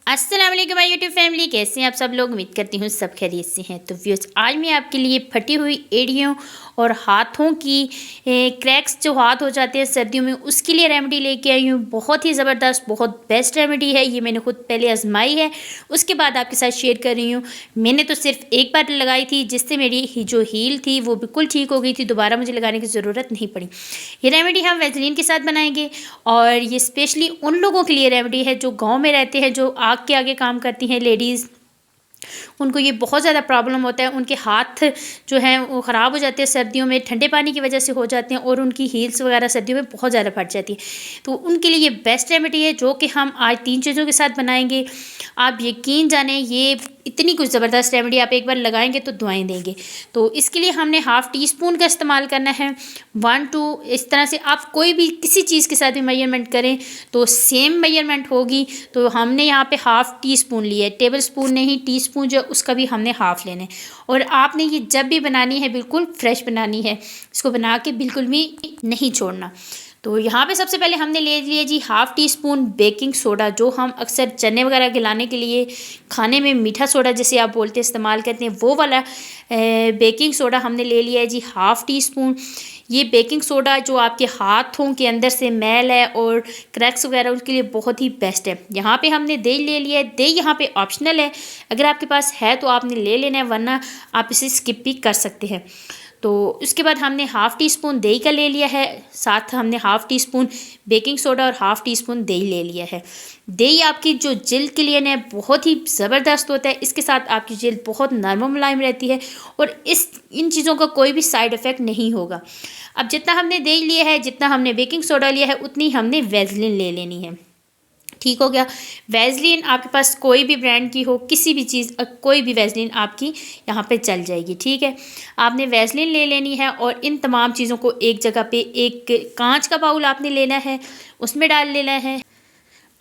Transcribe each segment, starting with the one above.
अस्सलाम वालेकुम my YouTube family, कैसे हैं आप सब लोग। उम्मीद करती हूँ सब खैरियत से हैं। तो व्यूअर्स, आज मैं आपके लिए फटी हुई एड़ियों और हाथों की क्रैक्स जो हाथ हो जाते हैं सर्दियों में, उसके लिए रेमेडी लेके आई हूँ। बहुत ही ज़बरदस्त, बहुत बेस्ट रेमेडी है। ये मैंने खुद पहले आजमाई है, उसके बाद आपके साथ शेयर कर रही हूँ। मैंने तो सिर्फ एक बार लगाई थी, जिससे मेरी जो हील थी वो बिल्कुल ठीक हो गई थी। दोबारा मुझे लगाने की ज़रूरत नहीं पड़ी। ये रेमेडी हम वैसलीन के साथ बनाएंगे और ये स्पेशली उन लोगों के लिए रेमेडी है जो गाँव में रहते हैं, जो आग के आगे काम करती हैं लेडीज़। उनको ये बहुत ज़्यादा प्रॉब्लम होता है। उनके हाथ जो हैं वो ख़राब हो जाते हैं सर्दियों में, ठंडे पानी की वजह से हो जाते हैं, और उनकी हील्स वगैरह सर्दियों में बहुत ज़्यादा फट जाती है। तो उनके लिए ये बेस्ट रेमेडी है, जो कि हम आज 3 चीज़ों के साथ बनाएंगे। आप यकीन जाने, ये इतनी कुछ ज़बरदस्त रेमेडी आप एक बार लगाएंगे तो दुआएं देंगे। तो इसके लिए हमने हाफ़ टी स्पून का इस्तेमाल करना है, 1 2। इस तरह से आप कोई भी किसी चीज़ के साथ भी मेजरमेंट करें तो सेम मेजरमेंट होगी। तो हमने यहाँ पे हाफ़ टी स्पून लिया है, टेबल स्पून नहीं, टी स्पून जो उसका भी हमने हाफ़ लेना है। और आपने ये जब भी बनानी है बिल्कुल फ्रेश बनानी है, इसको बना के बिल्कुल भी नहीं छोड़ना। तो यहाँ पे सबसे पहले हमने ले लिया जी half teaspoon baking soda, जो हम अक्सर चने वगैरह गलाने के लिए खाने में मीठा सोडा जिसे आप बोलते हैं इस्तेमाल करते हैं, वो वाला बेकिंग सोडा हमने ले लिया है जी हाफ़ टी स्पून। ये बेकिंग सोडा जो आपके हाथों के अंदर से मैल है और क्रैक्स वगैरह, उसके लिए बहुत ही बेस्ट है। यहाँ पे हमने दही ले लिया है। दही यहाँ पे ऑप्शनल है, अगर आपके पास है तो आपने ले लेना है, वरना आप इसे स्किप भी कर सकते हैं। तो उसके बाद हमने हाफ़ टी स्पून दही का ले लिया है, साथ हमने half teaspoon baking soda और हाफ़ टी स्पून दही ले लिया है। दही आपकी जो जिल्द के लिए ना बहुत ही ज़बरदस्त होता है। इसके साथ आपकी जिल्द बहुत नरम मुलायम रहती है और इन चीज़ों का कोई भी साइड इफ़ेक्ट नहीं होगा। अब जितना हमने दही लिया है, जितना हमने बेकिंग सोडा लिया है, उतनी हमने वैसलीन ले लेनी है। ठीक हो गया। वैसलीन आपके पास कोई भी ब्रांड की हो, किसी भी चीज़ कोई भी वैसलीन आपकी यहाँ पे चल जाएगी। ठीक है, आपने वैसलीन ले लेनी है और इन तमाम चीज़ों को एक जगह पे, एक कांच का बाउल आपने लेना है, उसमें डाल लेना है।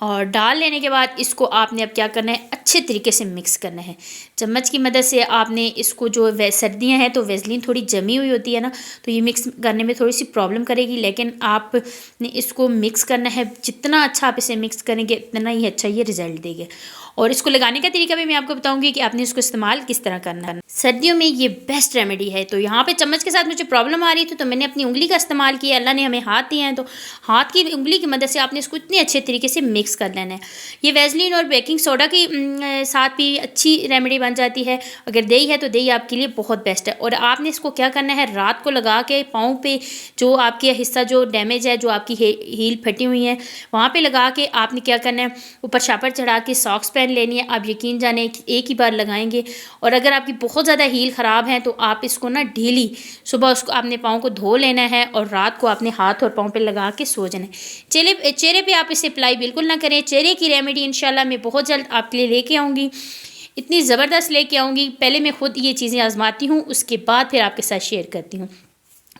और डाल लेने के बाद इसको आपने अब क्या करना है, अच्छे तरीके से मिक्स करना है। चम्मच की मदद से आपने इसको, जो सर्दियाँ हैं तो वैसलीन थोड़ी जमी हुई होती है ना, तो ये मिक्स करने में थोड़ी सी प्रॉब्लम करेगी, लेकिन आपने इसको मिक्स करना है। जितना अच्छा आप इसे मिक्स करेंगे उतना ही अच्छा ये रिजल्ट देगा। और इसको लगाने का तरीका भी मैं आपको बताऊंगी कि आपने इसको इस्तेमाल किस तरह करना है। सर्दियों में ये बेस्ट रेमेडी है। तो यहाँ पे चम्मच के साथ मुझे प्रॉब्लम आ रही थी, तो मैंने अपनी उंगली का इस्तेमाल किया। अल्लाह ने हमें हाथ दिए हैं, तो हाथ की उंगली की मदद से आपने इसको इतने अच्छे तरीके से मिक्स कर लेना है। ये वैसलीन और बेकिंग सोडा की साथ भी अच्छी रेमेडी बन जाती है। अगर दही है तो दही आपके लिए बहुत बेस्ट है। और आपने इसको क्या करना है, रात को लगा के पाँव पे जो आपके हिस्सा जो डैमेज है, जो आपकी हील फटी हुई है, वहाँ पे लगा के आपने क्या करना है, ऊपर शापर चढ़ा के सॉक्स पहन लेनी है। आप यकीन जाने एक ही बार लगाएंगे। और अगर आपकी बहुत ज़्यादा हील ख़राब है तो आप इसको ना डेली सुबह उसको आपने पाँव को धो लेना है और रात को अपने हाथ और पाँव पे लगा के सो जाना है। चेहरे पे आप इसे अप्लाई बिल्कुल ना करें। चेहरे की रेमेडी इंशाल्लाह मैं बहुत जल्द आपके लिए लेके आऊँगी, इतनी ज़बरदस्त लेके आऊँगी। पहले मैं खुद ये चीज़ें आजमाती हूँ, उसके बाद फिर आपके साथ शेयर करती हूँ।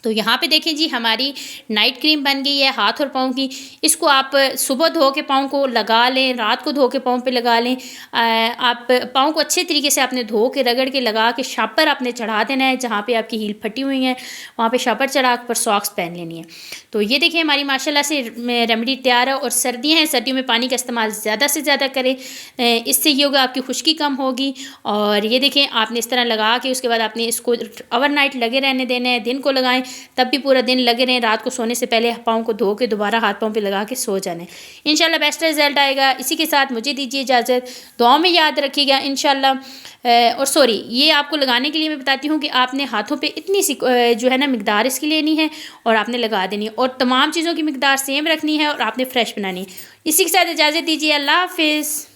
तो यहाँ पे देखें जी, हमारी नाइट क्रीम बन गई है हाथ और पाँव की। इसको आप सुबह धो के पाँव को लगा लें, रात को धो के पाँव पे लगा लें। आप पाँव को अच्छे तरीके से आपने धो के रगड़ के लगा के शापर आपने चढ़ा देना है, जहाँ पे आपकी हील फटी हुई है वहाँ पे शापर चढ़ा कर सॉक्स पहन लेनी है। तो ये देखिए हमारी माशाल्लाह से रेमेडी तैयार है। और सर्दियाँ हैं, सर्दियों में पानी का इस्तेमाल ज़्यादा से ज़्यादा करें, इससे ये होगा आपकी खुश्की कम होगी। और ये देखें, आपने इस तरह लगा के उसके बाद आपने इसको ओवरनाइट लगे रहने देना है। दिन को लगाएं तब भी पूरा दिन लगे रहें, रात को सोने से पहले पाँव को धो के दोबारा हाथ पाँव पे लगा के सो जाने। इंशाल्लाह बेस्ट रिजल्ट आएगा। इसी के साथ मुझे दीजिए इजाज़त, दुआओं में याद रखिएगा इंशाल्लाह। और सॉरी, ये आपको लगाने के लिए मैं बताती हूँ कि आपने हाथों पे इतनी सी जो है ना मिकदार इसकी लेनी है और आपने लगा देनी है, और तमाम चीज़ों की मिकदार सेम रखनी है और आपने फ्रेश बनानी है। इसी के साथ इजाज़त दीजिए, अल्लाह हाफिज़।